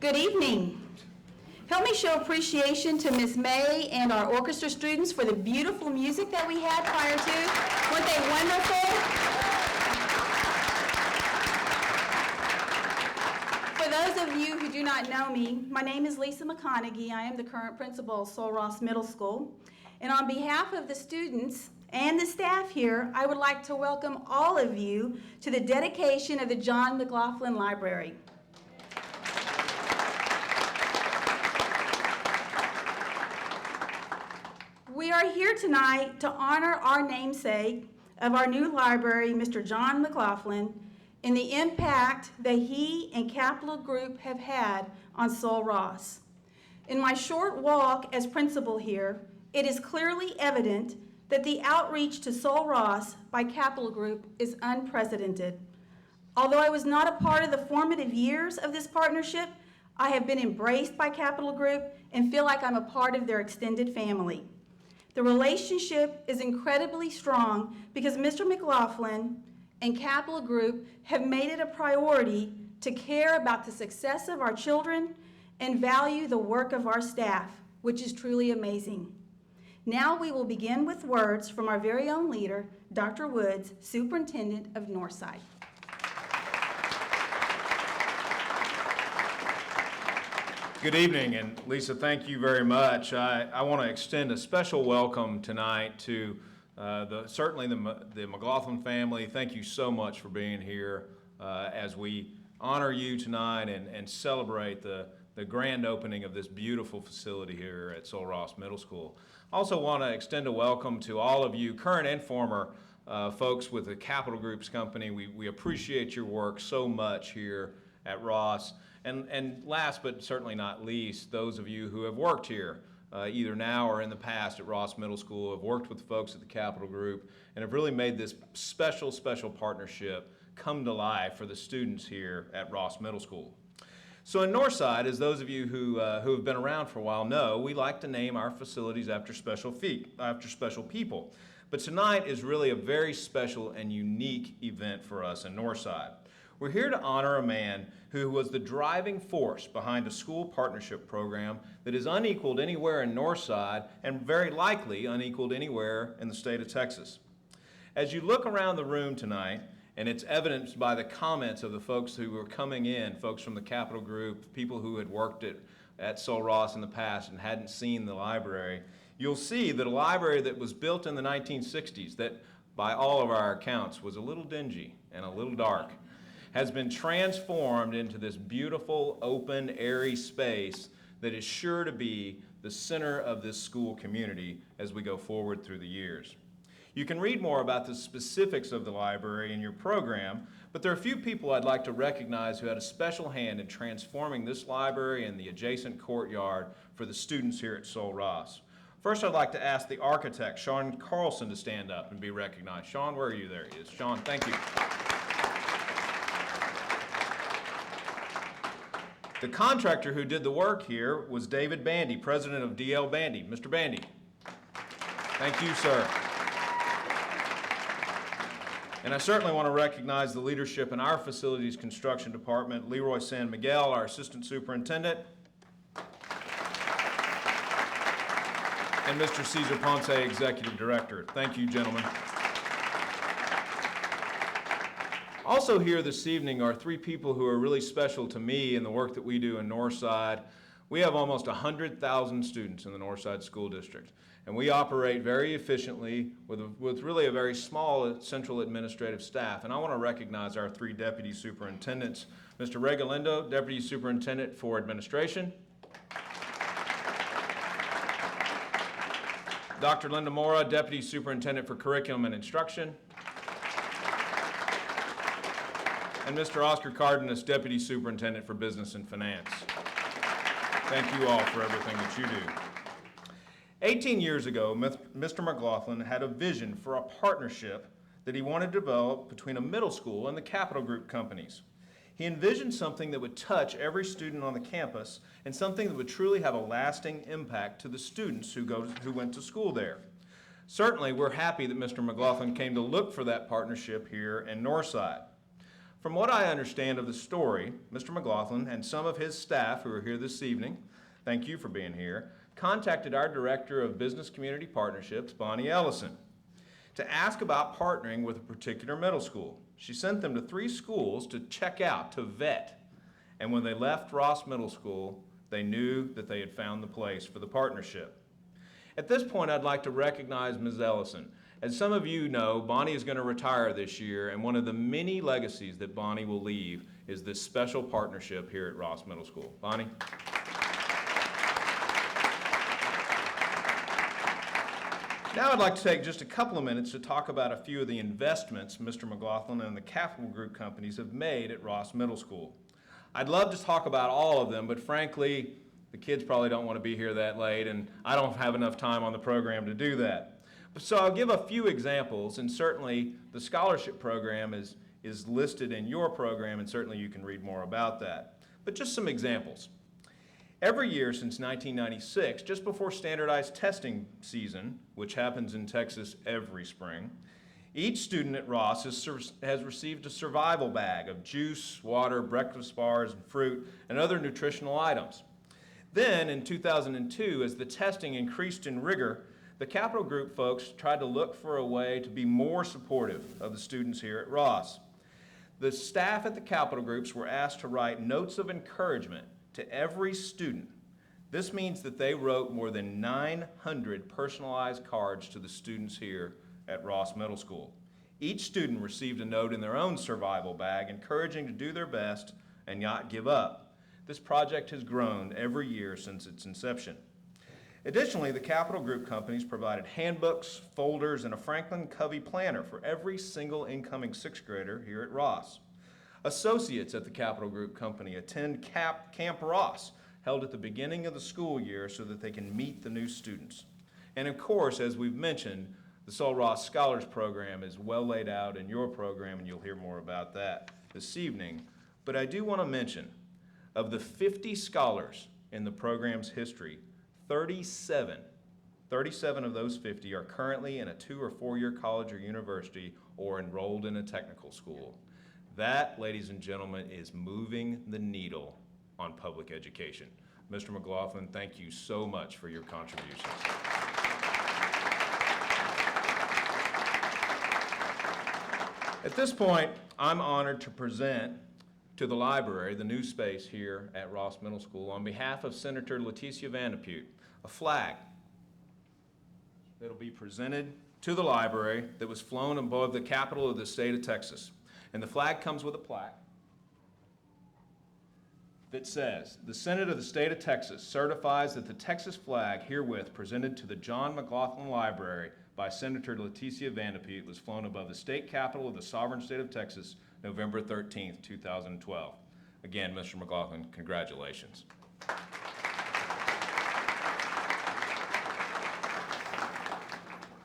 Good evening. Help me show appreciation to Miss May and our orchestra students for the beautiful music that we had prior to. Weren't they wonderful? For those of you who do not know me, my name is Lisa McConaughey. I am the current principal of Sul Ross Middle School. And on behalf of the students and the staff here, I would like to welcome all of you to the dedication of the John McLaughlin Library. We are here tonight to honor our namesake of our new library, Mr. John McLaughlin, and the impact that he and Capital Group have had on Sul Ross. In my short walk as principal here, it is clearly evident that the outreach to Sul Ross by Capital Group is unprecedented. Although I was not a part of the formative years of this partnership, I have been embraced by Capital Group and feel like I'm a part of their extended family. The relationship is incredibly strong because Mr. McLaughlin and Capital Group have made it a priority to care about the success of our children and value the work of our staff, which is truly amazing. Now we will begin with words from our very own leader, Dr. Woods, Superintendent of Northside. Good evening, and Lisa, thank you very much. I want to extend a special welcome tonight to certainly the McLaughlin family. Thank you so much for being here as we honor you tonight and celebrate the grand opening of this beautiful facility here at Sul Ross Middle School. I also want to extend a welcome to all of you, current and former folks with the Capital Group's company. We appreciate your work so much here at Ross. And last but certainly not least, those of you who have worked here, either now or in the past at Ross Middle School, have worked with the folks at the Capital Group, and have really made this special partnership come to life for the students here at Ross Middle School. So in Northside, as those of you who have been around for a while know, we like to name our facilities after special people. But tonight is really a very special and unique event for us in Northside. We're here to honor a man who was the driving force behind a school partnership program that is unequaled anywhere in Northside and very likely unequaled anywhere in the state of Texas. As you look around the room tonight, and it's evidenced by the comments of the folks who were coming in, folks from the Capital Group, people who had worked at Sul Ross in the past and hadn't seen the library, you'll see that a library that was built in the 1960s that, by all of our accounts, was a little dingy and a little dark, has been transformed into this beautiful, open, airy space that is sure to be the center of this school community as we go forward through the years. You can read more about the specifics of the library in your program, but there are a few people I'd like to recognize who had a special hand in transforming this library and the adjacent courtyard for the students here at Sul Ross. First, I'd like to ask the architect, Sean Carlson, to stand up and be recognized. Sean, where are you? There he is. Sean, thank you. The contractor who did the work here was David Bandy, president of DL Bandy. Mr. Bandy. Thank you, sir. And I certainly want to recognize the leadership in our facilities construction department, Leroy San Miguel, our assistant superintendent, and Mr. Cesar Ponce, executive director. Thank you, gentlemen. Also here this evening are three people who are really special to me in the work that we do in Northside. We have almost 100,000 students in the Northside School District, and we operate very efficiently with really a very small central administrative staff. And I want to recognize our three deputy superintendents. Mr. Ray Galindo, Deputy Superintendent for Administration. Dr. Linda Mora, Deputy Superintendent for Curriculum and Instruction. And Mr. Oscar Cardenas, Deputy Superintendent for Business and Finance. Thank you all for everything that you do. 18 years ago, Mr. McLaughlin had a vision for a partnership that he wanted to develop between a middle school and the Capital Group companies. He envisioned something that would touch every student on the campus and something that would truly have a lasting impact to the students who went to school there. Certainly, we're happy that Mr. McLaughlin came to look for that partnership here in Northside. From what I understand of the story, Mr. McLaughlin and some of his staff who are here this evening, thank you for being here, contacted our Director of Business Community Partnerships, Bonnie Ellison, to ask about partnering with a particular middle school. She sent them to 3 schools to check out, to vet. And when they left Ross Middle School, they knew that they had found the place for the partnership. At this point, I'd like to recognize Ms. Ellison. As some of you know, Bonnie is going to retire this year, and one of the many legacies that Bonnie will leave is this special partnership here at Ross Middle School. Bonnie? Now I'd like to take just a couple of minutes to talk about a few of the investments Mr. McLaughlin and the Capital Group companies have made at Ross Middle School. I'd love to talk about all of them, but frankly, the kids probably don't want to be here that late, and I don't have enough time on the program to do that. So I'll give a few examples, and certainly the scholarship program is listed in your program, and certainly you can read more about that. But just some examples. Every year since 1996, just before standardized testing season, which happens in Texas every spring, each student at Ross has received a survival bag of juice, water, breakfast bars, and fruit, and other nutritional items. Then, in 2002, as the testing increased in rigor, the Capital Group folks tried to look for a way to be more supportive of the students here at Ross. The staff at the Capital Groups were asked to write notes of encouragement to every student. This means that they wrote more than 900 personalized cards to the students here at Ross Middle School. Each student received a note in their own survival bag encouraging to do their best and not give up. This project has grown every year since its inception. Additionally, the Capital Group companies provided handbooks, folders, and a Franklin Covey planner for every single incoming 6th grader here at Ross. Associates at the Capital Group company attend Camp Ross, held at the beginning of the school year so that they can meet the new students. And of course, as we've mentioned, the Sul Ross Scholars Program is well laid out in your program, and you'll hear more about that this evening. But I do want to mention, of the 50 scholars in the program's history, 37 of those 50 are currently in a 2- or 4-year college or university or enrolled in a technical school. That, ladies and gentlemen, is moving the needle on public education. Mr. McLaughlin, thank you so much for your contributions. At this point, I'm honored to present to the library, the new space here at Ross Middle School, on behalf of Senator Leticia Vanderpute, a flag that'll be presented to the library that was flown above the capital of the state of Texas. And the flag comes with a plaque that says, "The Senate of the State of Texas certifies that the Texas flag herewith presented to the John McLaughlin Library by Senator Leticia Vanderpute was flown above the state capitol of the sovereign state of Texas, November 13th, 2012. Again, Mr. McLaughlin, congratulations.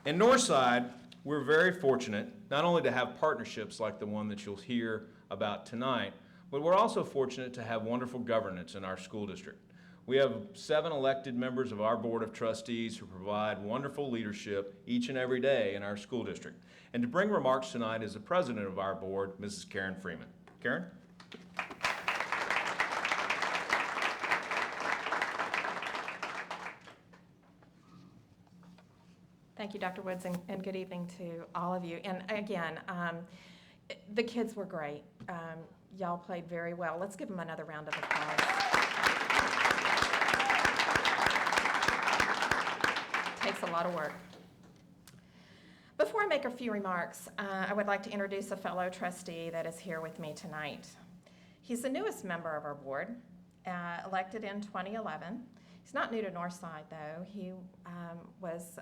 In Northside, we're very fortunate not only to have partnerships like the one that you'll hear about tonight, but we're also fortunate to have wonderful governance in our school district. We have 7 elected members of our Board of Trustees who provide wonderful leadership each and every day in our school district. And to bring remarks tonight is the president of our board, Mrs. Karen Freeman. Karen? Thank you, Dr. Woods, and good evening to all of you. And again, the kids were great. Y'all played very well. Let's give them another round of applause. Takes a lot of work. Before I make a few remarks, I would like to introduce a fellow trustee that is here with me tonight. He's the newest member of our board, elected in 2011. He's not new to Northside, though. He was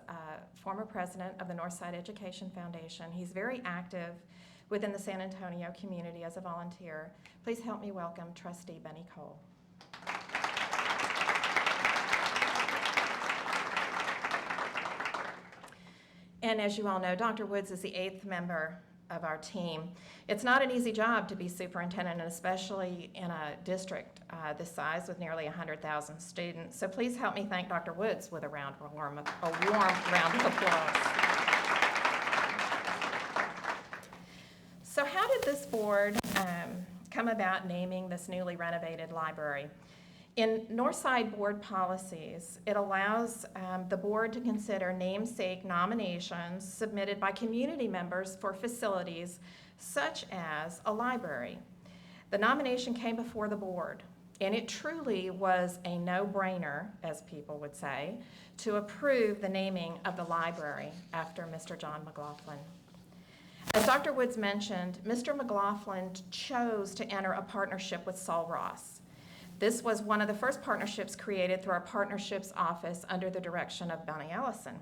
former president of the Northside Education Foundation. He's very active within the San Antonio community as a volunteer. Please help me welcome Trustee Benny Cole. And as you all know, Dr. Woods is the 8th member of our team. It's not an easy job to be superintendent, and especially in a district this size with nearly 100,000 students. So please help me thank Dr. Woods with a warm round of applause. So how did this board come about naming this newly renovated library? In Northside board policies, it allows the board to consider namesake nominations submitted by community members for facilities such as a library. The nomination came before the board, and it truly was a no-brainer, as people would say, to approve the naming of the library after Mr. John McLaughlin. As Dr. Woods mentioned, Mr. McLaughlin chose to enter a partnership with Sul Ross. This was one of the first partnerships created through our partnerships office under the direction of Bonnie Ellison.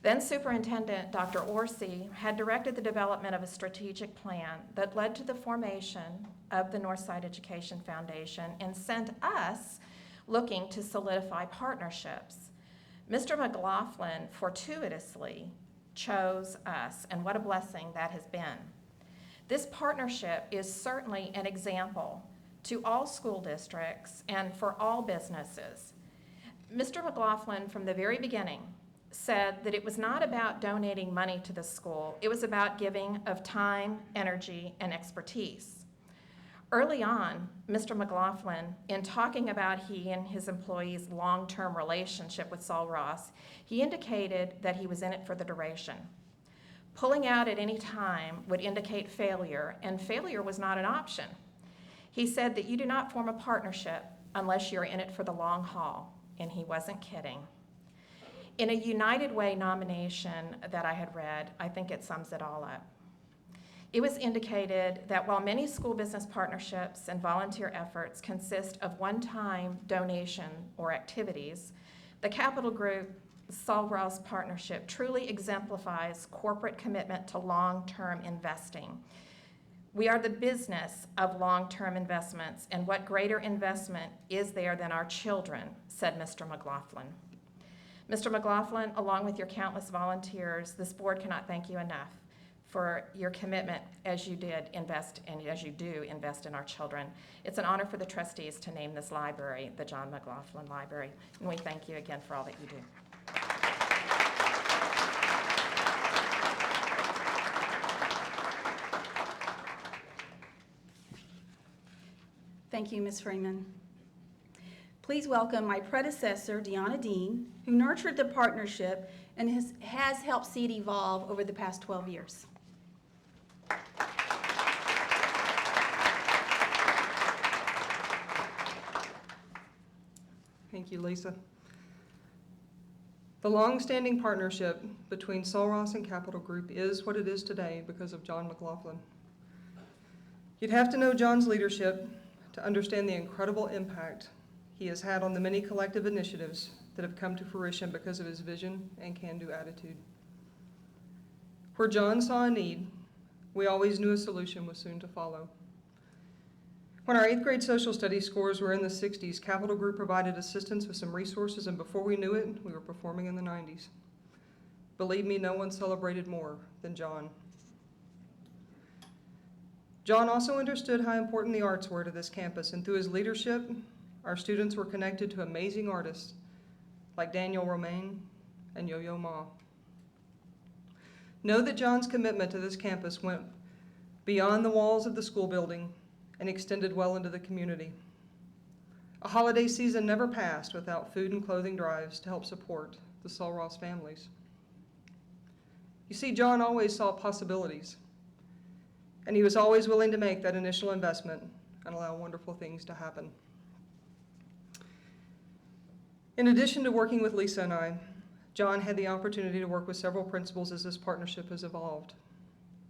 Then Superintendent Dr. Orsi had directed the development of a strategic plan that led to the formation of the Northside Education Foundation and sent us looking to solidify partnerships. Mr. McLaughlin fortuitously chose us, and what a blessing that has been. This partnership is certainly an example to all school districts and for all businesses. Mr. McLaughlin, from the very beginning, said that it was not about donating money to the school, it was about giving of time, energy, and expertise. Early on, Mr. McLaughlin, in talking about he and his employees' long-term relationship with Sul Ross, he indicated that he was in it for the duration. Pulling out at any time would indicate failure, and failure was not an option. He said that you do not form a partnership unless you're in it for the long haul, and he wasn't kidding. In a United Way nomination that I had read, I think it sums it all up. It was indicated that while many school business partnerships and volunteer efforts consist of one-time donation or activities, the Capital Group Sul Ross partnership truly exemplifies corporate commitment to long-term investing. We are the business of long-term investments, and what greater investment is there than our children, said Mr. McLaughlin. Mr. McLaughlin, along with your countless volunteers, this board cannot thank you enough for your commitment as you did invest and as you do invest in our children. It's an honor for the trustees to name this library the John McLaughlin Library, and we thank you again for all that you do. Thank you, Ms. Freeman. Please welcome my predecessor, Deanna Dean, who nurtured the partnership and has helped see it evolve over the past 12 years. Thank you, Lisa. The long-standing partnership between Sul Ross and Capital Group is what it is today because of John McLaughlin. You'd have to know John's leadership to understand the incredible impact he has had on the many collective initiatives that have come to fruition because of his vision and can-do attitude. Where John saw a need, we always knew a solution was soon to follow. When our 8th grade social studies scores were in the 60s, Capital Group provided assistance with some resources, and before we knew it, we were performing in the 90s. Believe me, no one celebrated more than John. John also understood how important the arts were to this campus, and through his leadership, our students were connected to amazing artists like Daniel Romaine and Yo-Yo Ma. Know that John's commitment to this campus went beyond the walls of the school building and extended well into the community. A holiday season never passed without food and clothing drives to help support the Sul Ross families. You see, John always saw possibilities, and he was always willing to make that initial investment and allow wonderful things to happen. In addition to working with Lisa and I, John had the opportunity to work with several principals as this partnership has evolved.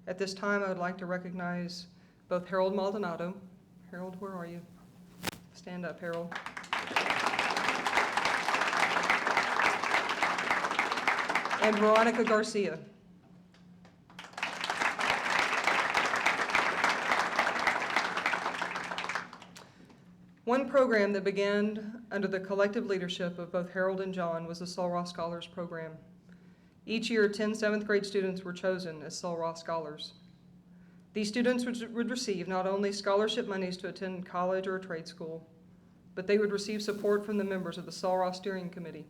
At this time, I would like to recognize both Harold Maldonado. Harold, where are you? Stand up, Harold. And Veronica Garcia. One program that began under the collective leadership of both Harold and John was the Sul Ross Scholars Program. Each year, 10 7th grade students were chosen as Sul Ross Scholars. These students would receive not only scholarship monies to attend college or a trade school, but they would receive support from the members of the Sul Ross Steering Committee,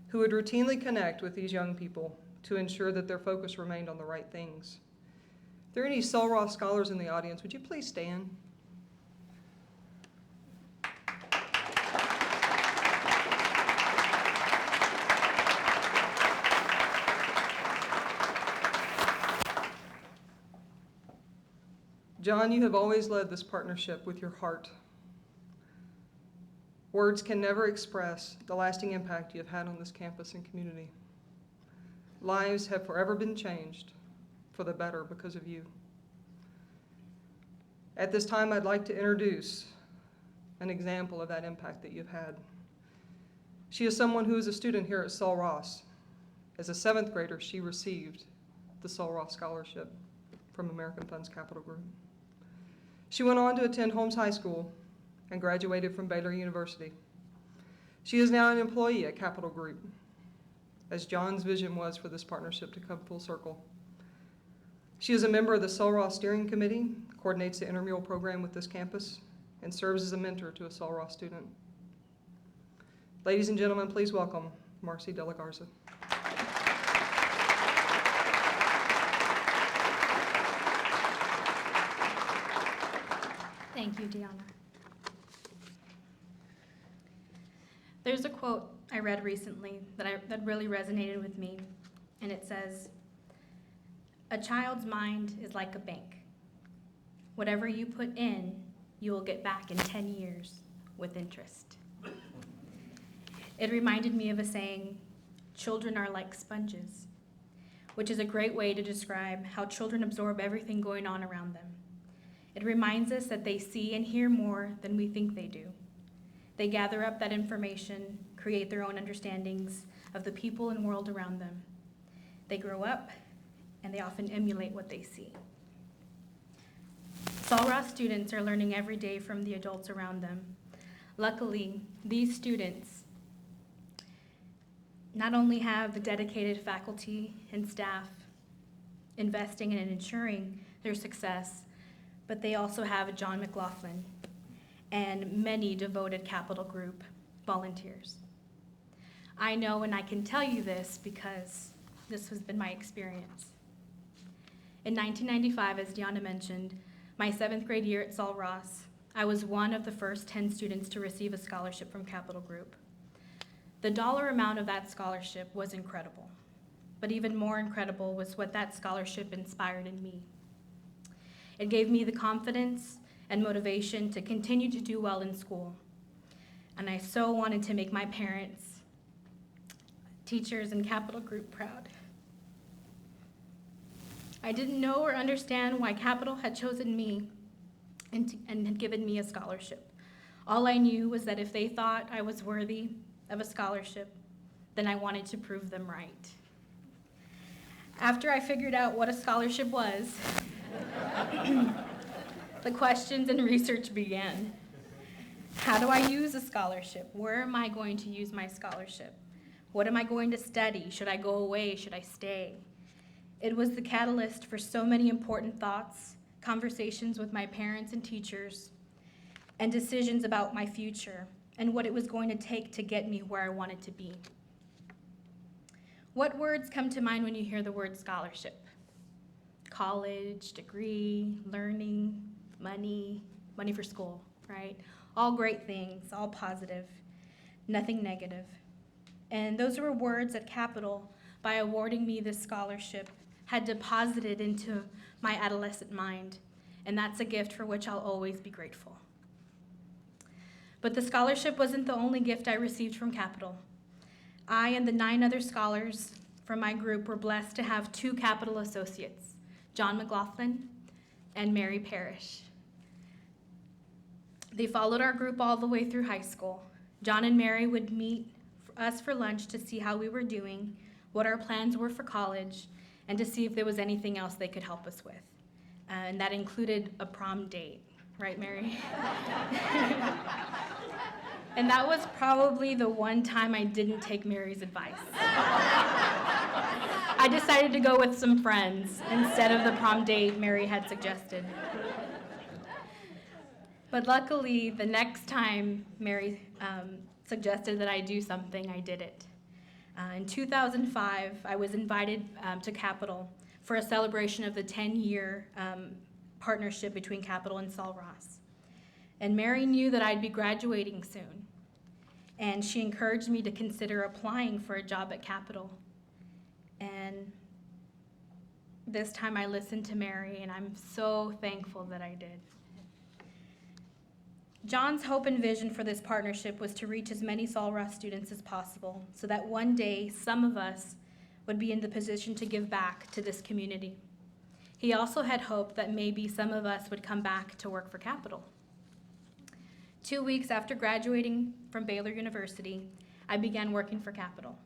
who would routinely connect with these young people to ensure that their focus remained on the right things. there are any Sul Ross scholars in the audience, would you please stand? John, you have always led this partnership with your heart. Words can never express the lasting impact you have had on this campus and community. Lives have forever been changed for the better because of you. At this time, I'd like to introduce an example of that impact that you've had. She is someone who is a student here at Sul Ross. As a 7th grader, she received the Sul Ross Scholarship from American Funds Capital Group. She went on to attend Holmes High School and graduated from Baylor University. She is now an employee at Capital Group, as John's vision was for this partnership to come full circle. She is a member of the Sul Ross Steering Committee, coordinates the intramural program with this campus, and serves as a mentor to a Sul Ross student. Ladies and gentlemen, please welcome Marcy De La Garza. Thank you, Deanna. There's a quote I read recently that really resonated with me, and it says, "A child's mind is like a bank. Whatever you put in, you will get back in 10 years with interest." It reminded me of a saying, "Children are like sponges," which is a great way to describe how children absorb everything going on around them. It reminds us that they see and hear more than we think they do. They gather up that information, create their own understandings of the people and world around them. They grow up, and they often emulate what they see. Sul Ross students are learning every day from the adults around them. Luckily, these students not only have the dedicated faculty and staff investing in and ensuring their success, but they also have John McLaughlin and many devoted Capital Group volunteers. I know, and I can tell you this because this has been my experience. In 1995, as Deanna mentioned, my 7th grade year at Sul Ross, I was one of the first 10 students to receive a scholarship from Capital Group. The dollar amount of that scholarship was incredible, but even more incredible was what that scholarship inspired in me. It gave me the confidence and motivation to continue to do well in school. And I so wanted to make my parents, teachers, and Capital Group proud. I didn't know or understand why Capital had chosen me and had given me a scholarship. All I knew was that if they thought I was worthy of a scholarship, then I wanted to prove them right. After I figured out what a scholarship was, the questions and research began. How do I use a scholarship? Where am I going to use my scholarship? What am I going to study? Should I go away? Should I stay? It was the catalyst for so many important thoughts, conversations with my parents and teachers, and decisions about my future and what it was going to take to get me where I wanted to be. What words come to mind when you hear the word scholarship? College, degree, learning, money for school, right? All great things, all positive, nothing negative. And those were words that Capital, by awarding me this scholarship, had deposited into my adolescent mind, and that's a gift for which I'll always be grateful. But the scholarship wasn't the only gift I received from Capital. I and the 9 other scholars from my group were blessed to have 2 Capital associates, John McLaughlin and Mary Parrish. They followed our group all the way through high school. John and Mary would meet us for lunch to see how we were doing, what our plans were for college, and to see if there was anything else they could help us with. And that included a prom date, right, Mary? And that was probably the one time I didn't take Mary's advice. I decided to go with some friends instead of the prom date Mary had suggested. But luckily, the next time Mary suggested that I do something, I did it. In 2005, I was invited to Capital for a celebration of the 10-year partnership between Capital and Sul Ross. And Mary knew that I'd be graduating soon, and she encouraged me to consider applying for a job at Capital. And this time I listened to Mary, and I'm so thankful that I did. John's hope and vision for this partnership was to reach as many Sul Ross students as possible so that one day some of us would be in the position to give back to this community. He also had hope that maybe some of us would come back to work for Capital. 2 weeks after graduating from Baylor University, I began working for Capital.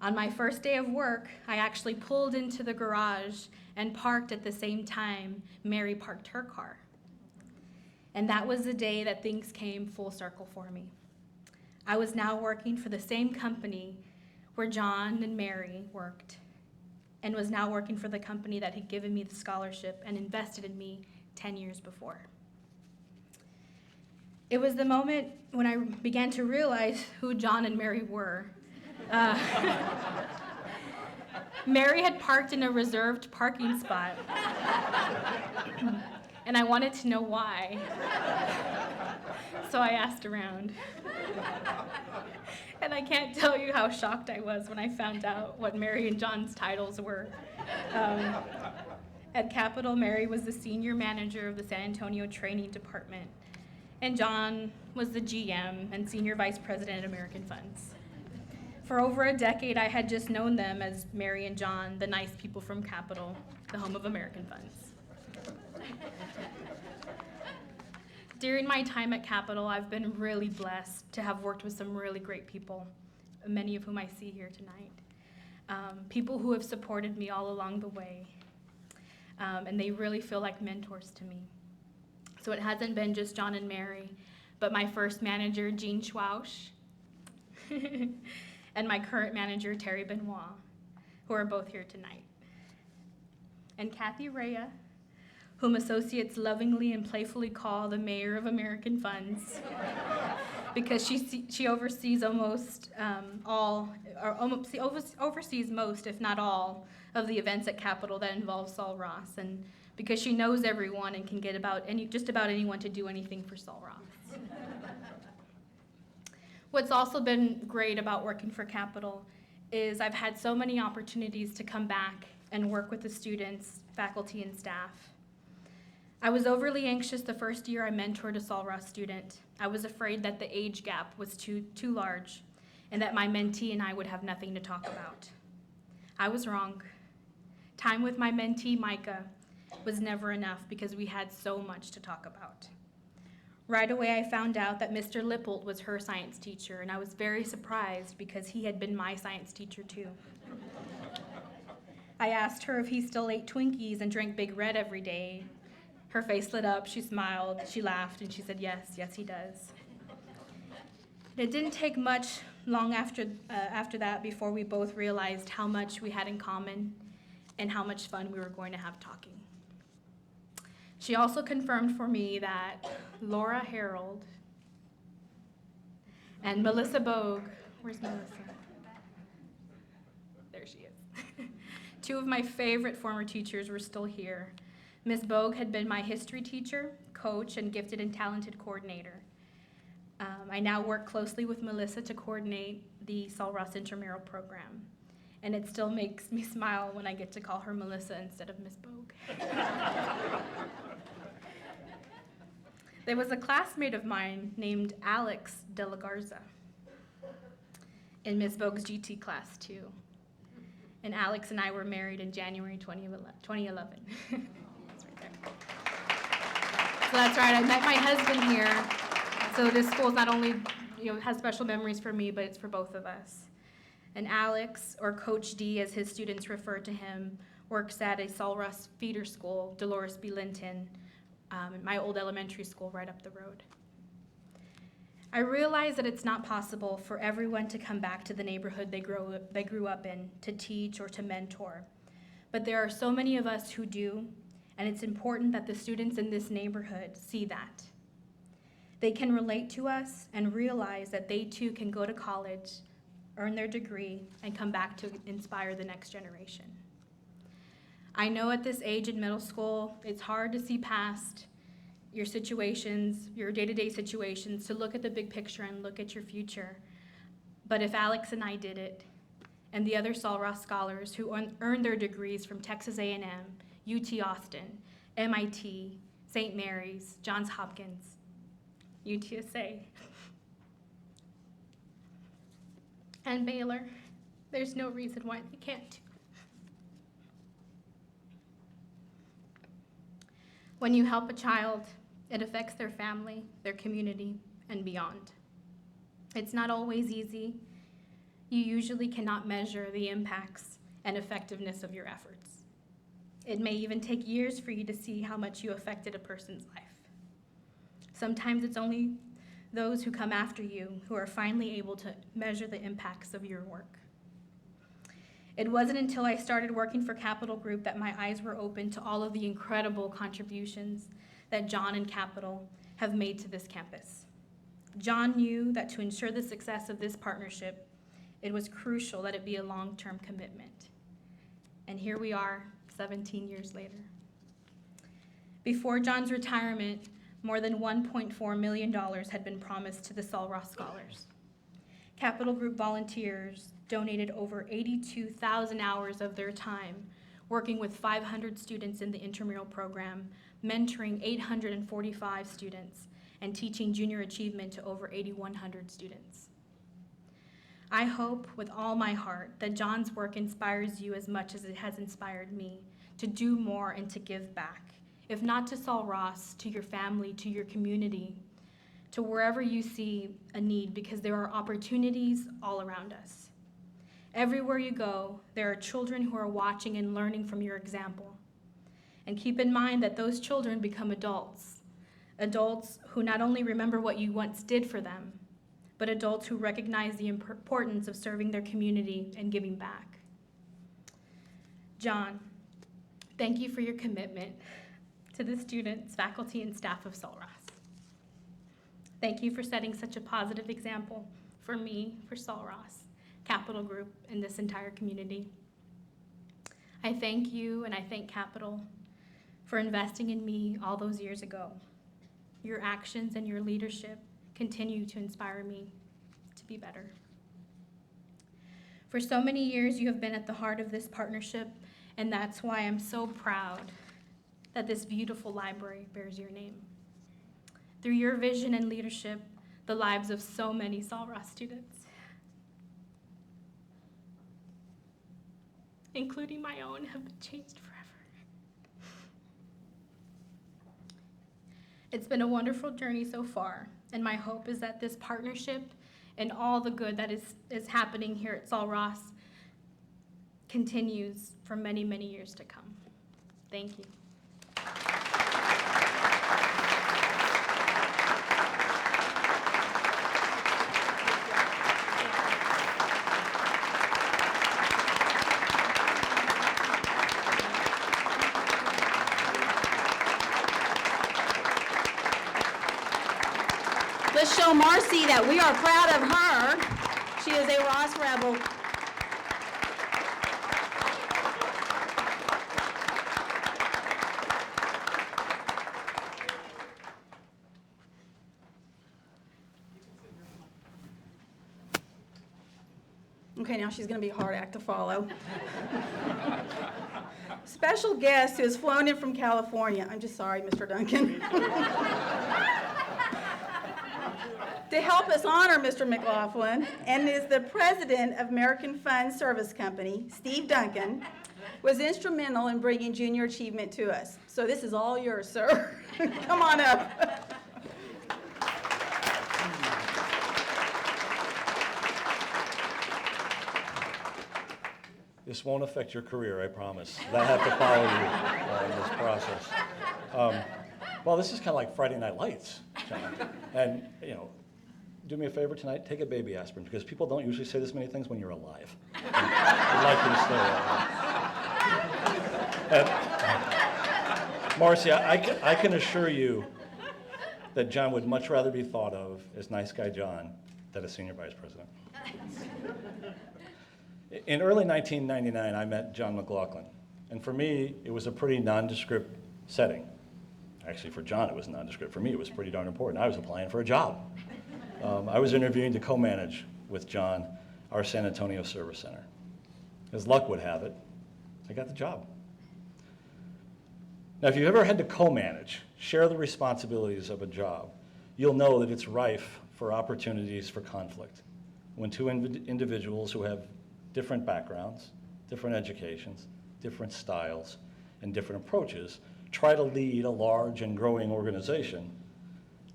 On my first day of work, I actually pulled into the garage and parked at the same time Mary parked her car. And that was the day that things came full circle for me. I was now working for the same company where John and Mary worked, and was now working for the company that had given me the scholarship and invested in me 10 years before. It was the moment when I began to realize who John and Mary were. Mary had parked in a reserved parking spot, and I wanted to know why. So I asked around. And I can't tell you how shocked I was when I found out what Mary and John's titles were. At Capital, Mary was the senior manager of the San Antonio Training Department, and John was the GM and senior vice president at American Funds. For over a decade, I had just known them as Mary and John, the nice people from Capital, the home of American Funds. During my time at Capital, I've been really blessed to have worked with some really great people, many of whom I see here tonight. People who have supported me all along the way, and they really feel like mentors to me. So it hasn't been just John and Mary, but my first manager, Jean Schwausch, and my current manager, Terry Benoit, who are both here tonight. And Kathy Rhea, whom associates lovingly and playfully call the mayor of American Funds, because she oversees oversees most, if not all, of the events at Capital that involve Sul Ross, and because she knows everyone and can get just about anyone to do anything for Sul Ross. What's also been great about working for Capital is I've had so many opportunities to come back and work with the students, faculty, and staff. I was overly anxious the first year I mentored a Sul Ross student. I was afraid that the age gap was too large and that my mentee and I would have nothing to talk about. I was wrong. Time with my mentee, Micah, was never enough because we had so much to talk about. Right away, I found out that Mr. Lippold was her science teacher, and I was very surprised because he had been my science teacher too. I asked her if he still ate Twinkies and drank Big Red every day. Her face lit up, she smiled, she laughed, and she said, yes, he does. It didn't take much long after that before we both realized how much we had in common and how much fun we were going to have talking. She also confirmed for me that Laura Harold and Melissa Bogue, where's Melissa? There she is. Two of my favorite former teachers were still here. Ms. Bogue had been my history teacher, coach, and gifted and talented coordinator. I now work closely with Melissa to coordinate the Sul Ross intramural program, and it still makes me smile when I get to call her Melissa instead of Ms. Bogue. There was a classmate of mine named Alex De La Garza in Ms. Bogue's GT class too. And Alex and I were married in January 2011. That's right there. So that's right, I met my husband here. So this school is not only, has special memories for me, but it's for both of us. And Alex, or Coach D as his students refer to him, works at a Sul Ross feeder school, Dolores B. Linton, my old elementary school right up the road. I realize that it's not possible for everyone to come back to the neighborhood they grew up in to teach or to mentor, but there are so many of us who do, and it's important that the students in this neighborhood see that. They can relate to us and realize that they too can go to college, earn their degree, and come back to inspire the next generation. I know at this age in middle school, it's hard to see past your situations, your day-to-day situations, to look at the big picture and look at your future. But if Alex and I did it, and the other Sul Ross scholars who earned their degrees from Texas A&M, UT Austin, MIT, St. Mary's, Johns Hopkins, UTSA, and Baylor, there's no reason why they can't too. When you help a child, it affects their family, their community, and beyond. It's not always easy. You usually cannot measure the impacts and effectiveness of your efforts. It may even take years for you to see how much you affected a person's life. Sometimes it's only those who come after you who are finally able to measure the impacts of your work. It wasn't until I started working for Capital Group that my eyes were open to all of the incredible contributions that John and Capital have made to this campus. John knew that to ensure the success of this partnership, it was crucial that it be a long-term commitment. And here we are, 17 years later. Before John's retirement, more than $1.4 million had been promised to the Sul Ross Scholars. Capital Group volunteers donated over 82,000 hours of their time working with 500 students in the intramural program, mentoring 845 students, and teaching junior achievement to over 8,100 students. I hope with all my heart that John's work inspires you as much as it has inspired me to do more and to give back, if not to Sul Ross, to your family, to your community, to wherever you see a need, because there are opportunities all around us. Everywhere you go, there are children who are watching and learning from your example. And keep in mind that those children become adults who not only remember what you once did for them, but adults who recognize the importance of serving their community and giving back. John, thank you for your commitment to the students, faculty, and staff of Sul Ross. Thank you for setting such a positive example for me, for Sul Ross, Capital Group, and this entire community. I thank you and I thank Capital for investing in me all those years ago. Your actions and your leadership continue to inspire me to be better. For so many years, you have been at the heart of this partnership, and that's why I'm so proud that this beautiful library bears your name. Through your vision and leadership, the lives of so many Sul Ross students, including my own, have been changed forever. It's been a wonderful journey so far, and my hope is that this partnership and all the good that is happening here at Sul Ross continues for many, many years to come. Thank you. Let's show Marcy that we are proud of her. She is a Ross Rebel. Okay, now she's going to be a hard act to follow. Special guest who has flown in from California. I'm just sorry, Mr. Duncan. To help us honor Mr. McLaughlin, and is the president of American Fund Service Company, Steve Duncan, was instrumental in bringing junior achievement to us. So this is all yours, sir. Come on up. This won't affect your career, I promise. I have to follow you in this process. Well, this is kind of like Friday Night Lights, John. And, you know, do me a favor tonight, take a baby aspirin, because people don't usually say this many things when you're alive. I'd like you to stay alive. Marcy, I can assure you that John would much rather be thought of as nice guy John than as senior vice president. In early 1999, I met John McLaughlin. And for me, it was a pretty nondescript setting. Actually, for John, it was nondescript. For me, it was pretty darn important. I was applying for a job. I was interviewing to co-manage with John our San Antonio Service Center. As luck would have it, I got the job. Now, if you've ever had to co-manage, share the responsibilities of a job, you'll know that it's rife for opportunities for conflict. When two individuals who have different backgrounds, different educations, different styles, and different approaches try to lead a large and growing organization,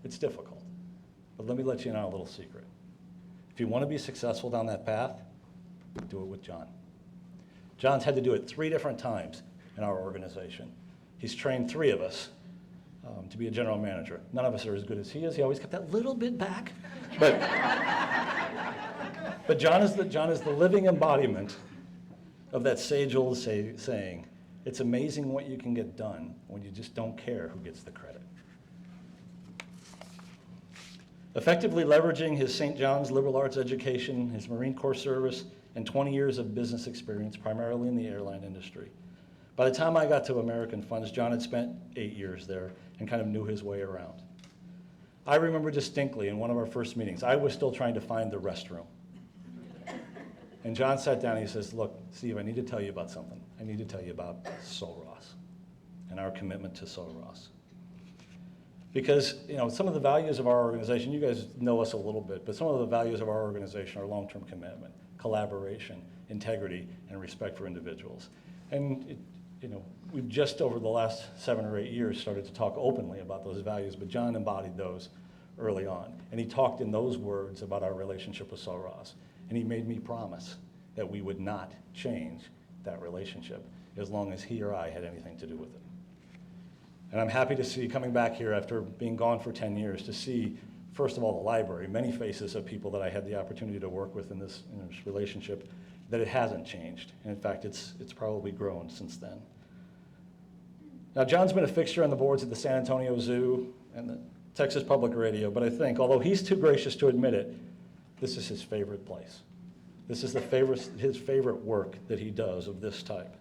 it's difficult. But let me let you in on a little secret. If you want to be successful down that path, do it with John. John's had to do it 3 different times in our organization. He's trained 3 of us to be a general manager. None of us are as good as he is. He always kept that little bit back. But John is the living embodiment of that sage old saying, it's amazing what you can get done when you just don't care who gets the credit. Effectively leveraging his St. John's liberal arts education, his Marine Corps service, and 20 years of business experience, primarily in the airline industry. By the time I got to American Funds, John had spent 8 years there and kind of knew his way around. I remember distinctly in one of our first meetings, I was still trying to find the restroom. And John sat down and he says, look, Steve, I need to tell you about something. I need to tell you about Sul Ross and our commitment to Sul Ross. Because, some of the values of our organization, you guys know us a little bit, but some of the values of our organization are long-term commitment, collaboration, integrity, and respect for individuals. And, we've just over the last 7 or 8 years started to talk openly about those values, but John embodied those early on. And he talked in those words about our relationship with Sul Ross. And he made me promise that we would not change that relationship as long as he or I had anything to do with it. And I'm happy to see, coming back here after being gone for 10 years, to see, first of all, the library, many faces of people that I had the opportunity to work with in this relationship, that it hasn't changed. And in fact, it's probably grown since then. Now, John's been a fixture on the boards at the San Antonio Zoo and the Texas Public Radio, but I think, although he's too gracious to admit it, this is his favorite place. This is his favorite work that he does of this type.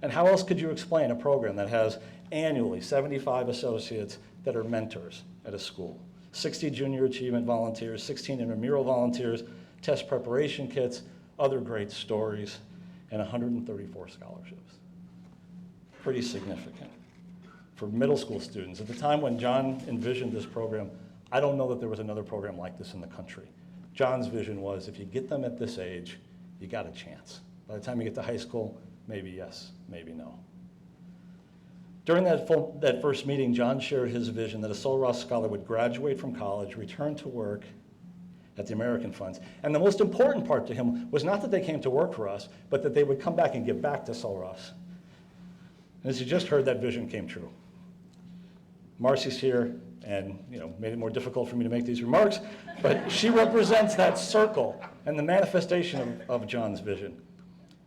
And how else could you explain a program that has annually 75 associates that are mentors at a school, 60 junior achievement volunteers, 16 intramural volunteers, test preparation kits, other great stories, and 134 scholarships? Pretty significant. For middle school students, at the time when John envisioned this program, I don't know that there was another program like this in the country. John's vision was, if you get them at this age, you got a chance. By the time you get to high school, maybe yes, maybe no. During that first meeting, John shared his vision that a Sul Ross scholar would graduate from college, return to work at the American Funds. And the most important part to him was not that they came to work for us, but that they would come back and give back to Sul Ross. And as you just heard, that vision came true. Marcy's here and made it more difficult for me to make these remarks, but she represents that circle and the manifestation of John's vision.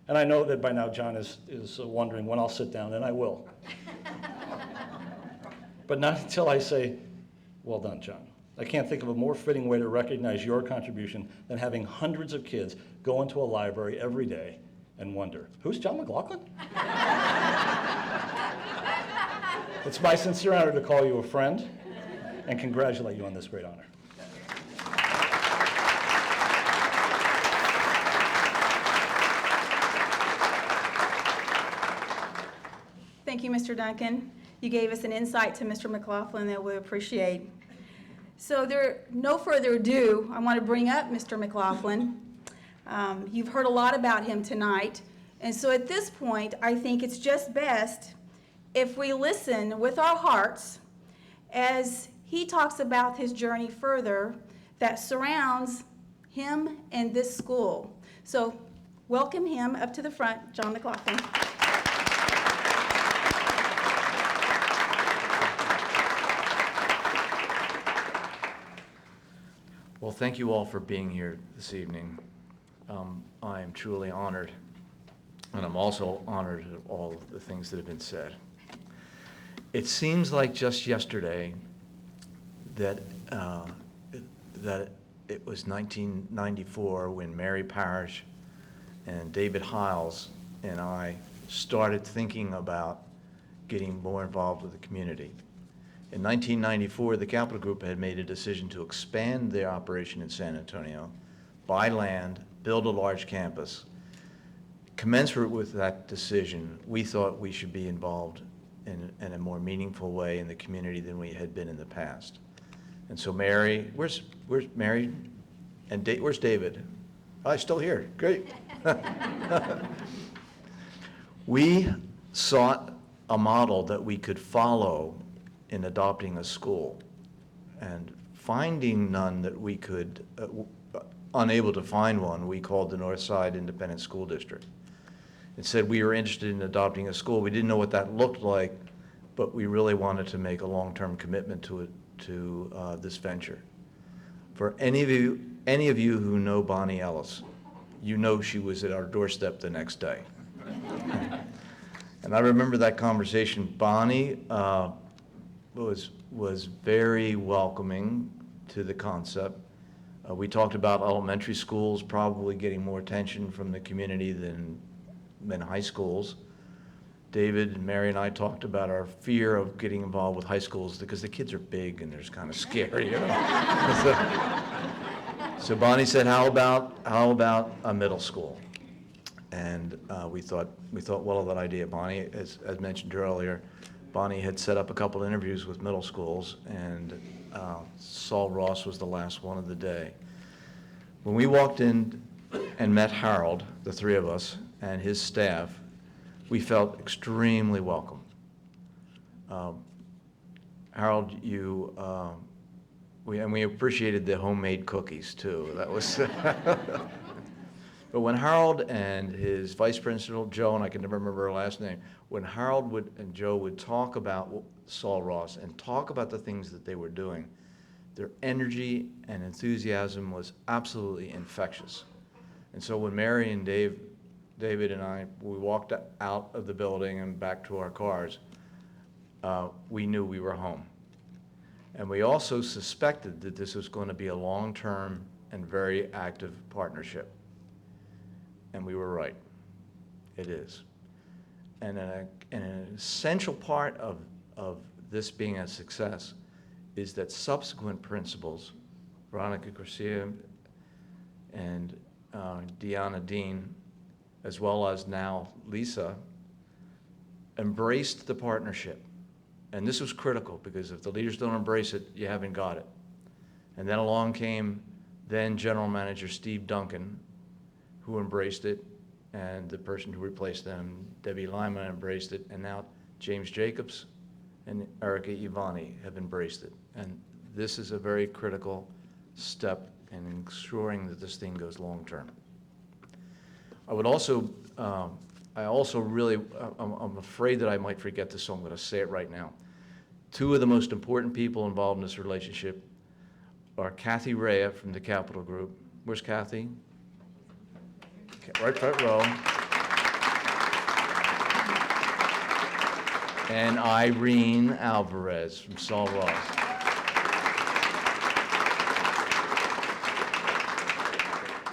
And I know that by now John is wondering when I'll sit down, and I will. But not until I say, well done, John. I can't think of a more fitting way to recognize your contribution than having hundreds of kids go into a library every day and wonder, who's John McLaughlin? It's my sincere honor to call you a friend and congratulate you on this great honor. Thank you, Mr. Duncan. You gave us an insight to Mr. McLaughlin that we appreciate. So no further ado, I want to bring up Mr. McLaughlin. You've heard a lot about him tonight. And so at this point, I think it's just best if we listen with our hearts as he talks about his journey further that surrounds him and this school. So welcome him up to the front, John McLaughlin. Well, thank you all for being here this evening. I am truly honored, and I'm also honored at all of the things that have been said. It seems like just yesterday that it was 1994 when Mary Parrish and David Hiles and I started thinking about getting more involved with the community. In 1994, the Capital Group had made a decision to expand their operation in San Antonio, buy land, build a large campus. Commensurate with that decision, we thought we should be involved in a more meaningful way in the community than we had been in the past. And so Mary, where's Mary? And where's David? Oh, he's still here, great. We sought a model that we could follow in adopting a school, and finding none that we could, unable to find one, we called the Northside Independent School District. It said we were interested in adopting a school. We didn't know what that looked like, but we really wanted to make a long-term commitment to this venture. For any of you who know Bonnie Ellis, you know she was at our doorstep the next day. And I remember that conversation. Bonnie was very welcoming to the concept. We talked about elementary schools probably getting more attention from the community than high schools. David and Mary and I talked about our fear of getting involved with high schools because the kids are big and they're kind of scary, you know. So Bonnie said, how about a middle school? And we thought well of that idea. Bonnie, as mentioned earlier, Bonnie had set up a couple interviews with middle schools, and Sul Ross was the last one of the day. When we walked in and met Harold, the three of us, and his staff, we felt extremely welcome. Harold, we appreciated the homemade cookies too. That was. But when Harold and his vice principal, Joe, and I can never remember her last name, when Harold and Joe would talk about Sul Ross and talk about the things that they were doing, their energy and enthusiasm was absolutely infectious. And so when Mary and David and I, we walked out of the building and back to our cars, we knew we were home. And we also suspected that this was going to be a long-term and very active partnership. And we were right. It is. And an essential part of this being a success is that subsequent principals, Veronica Garcia and Deanna Dean, as well as now Lisa, embraced the partnership. And this was critical, because if the leaders don't embrace it, you haven't got it. And then along came then General Manager Steve Duncan, who embraced it, and the person who replaced them, Debbie Lyman, embraced it, and now James Jacobs and Erica Ivani have embraced it. And this is a very critical step in ensuring that this thing goes long-term. I would also, I'm afraid that I might forget this, so I'm going to say it right now. Two of the most important people involved in this relationship are Kathy Rea from the Capital Group. Where's Kathy? Right front row. And Irene Alvarez from Sul Ross.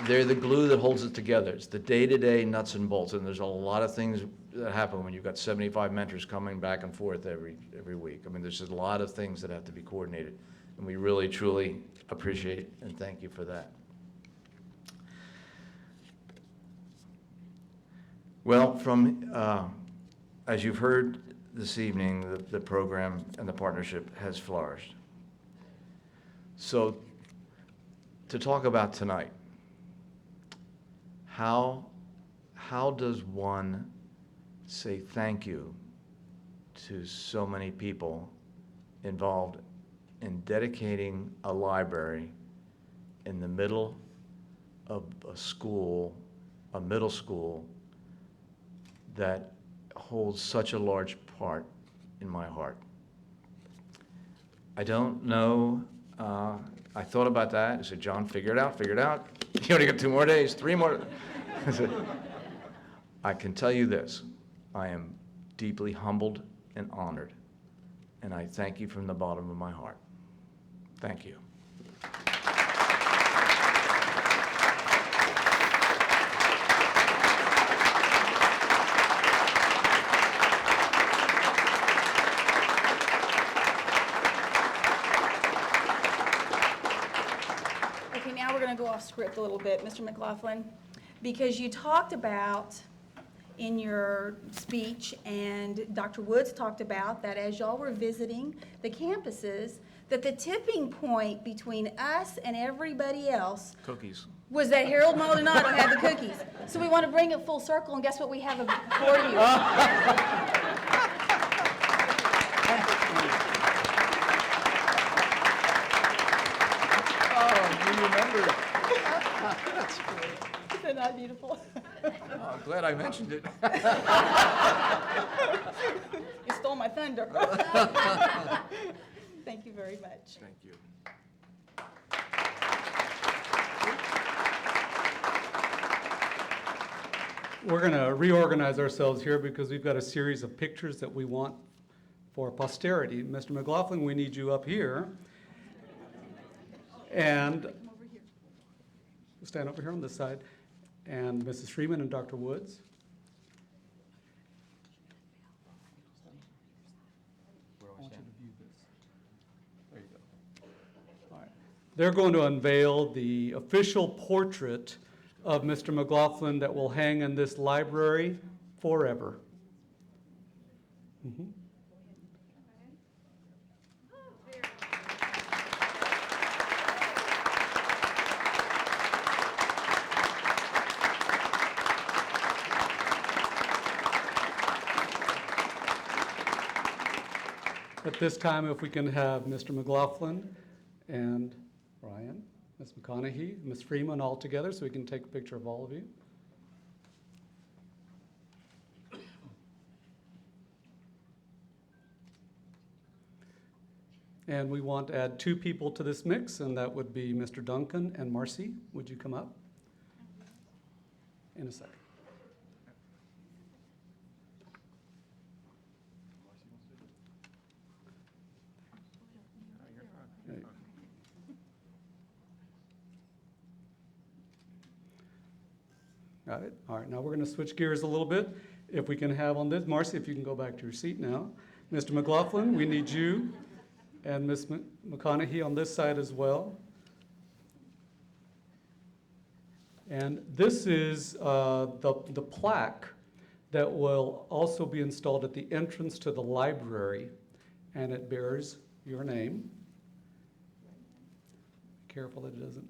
They're the glue that holds it together. It's the day-to-day nuts and bolts, and there's a lot of things that happen when you've got 75 mentors coming back and forth every week. I mean, there's just a lot of things that have to be coordinated, and we really, truly appreciate and thank you for that. Well, as you've heard this evening, the program and the partnership has flourished. So, to talk about tonight, how does one say thank you to so many people involved in dedicating a library in the middle of a school, a middle school, that holds such a large part in my heart? I don't know. I thought about that. I said, John, figure it out. You only got 2 more days, 3 more. I said, I can tell you this. I am deeply humbled and honored, and I thank you from the bottom of my heart. Thank you. go off script a little bit, Mr. McLaughlin, because you talked about in your speech, and Dr. Woods talked about, that as y'all were visiting the campuses, that the tipping point between us and everybody else Cookies. was that Harold Maldonado had the cookies. So we want to bring it full circle, and guess what we have for you? Oh, you remember? Isn't that beautiful? Oh, I'm glad I mentioned it. You stole my thunder. Thank you very much. Thank you. We're going to reorganize ourselves here because we've got a series of pictures that we want for posterity. Mr. McLaughlin, we need you up here. And stand over here on this side. And Mrs. Freeman and Dr. Woods. I want you to view this. There you go. All right. They're going to unveil the official portrait of Mr. McLaughlin that will hang in this library forever. Mhm. At this time, if we can have Mr. McLaughlin and Ryan, Ms. McConaughey, Ms. Freeman all together so we can take a picture of all of you. And we want to add 2 people to this mix, and that would be Mr. Duncan and Marcy. Would you come up? In a second. Got it? All right, now we're going to switch gears a little bit. If we can have on this, Marcy, if you can go back to your seat now. Mr. McLaughlin, we need you and Ms. McConaughey on this side as well. And this is the plaque that will also be installed at the entrance to the library, and it bears your name. Be careful that it doesn't.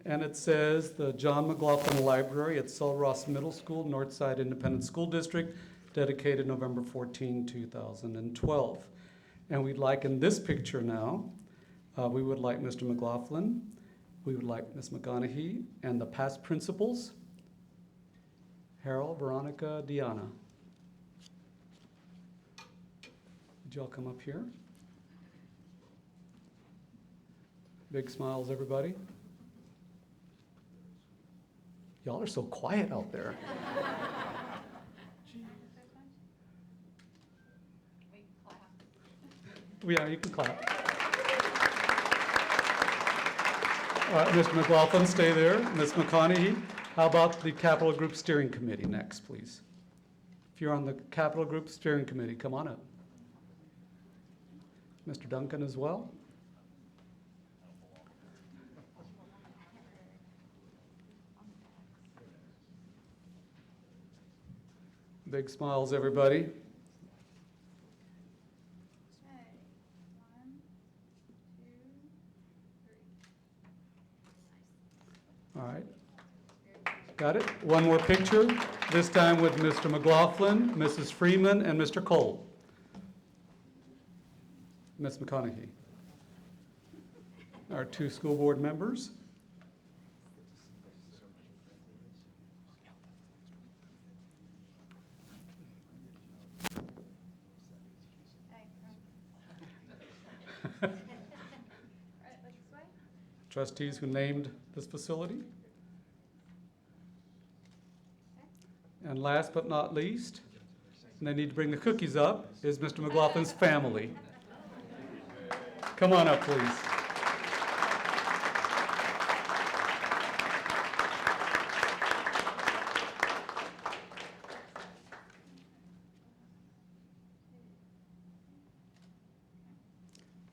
And it says the John McLaughlin Library at Sul Ross Middle School, Northside Independent School District, dedicated November 14, 2012. And we'd like in this picture now, we would like Mr. McLaughlin, we would like Ms. McConaughey, and the past principals, Harold, Veronica, Deanna. Would y'all come up here? Big smiles, everybody. Y'all are so quiet out there. Yeah, you can clap. All right, Mr. McLaughlin, stay there. Ms. McConaughey, how about the Capital Group Steering Committee next, please? If you're on the Capital Group Steering Committee, come on up. Mr. Duncan as well. Big smiles, everybody. All right. Got it? One more picture, this time with Mr. McLaughlin, Mrs. Freeman, and Mr. Cole. Ms. McConaughey. Our 2 school board members. Trustees who named this facility. And last but not least, and they need to bring the cookies up, is Mr. McLaughlin's family. Come on up, please.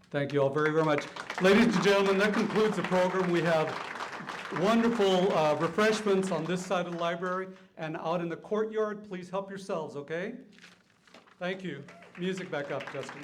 Thank you all very, very much. Ladies and gentlemen, that concludes the program. We have wonderful refreshments on this side of the library, and out in the courtyard, please help yourselves, okay? Thank you. Music back up, Justin.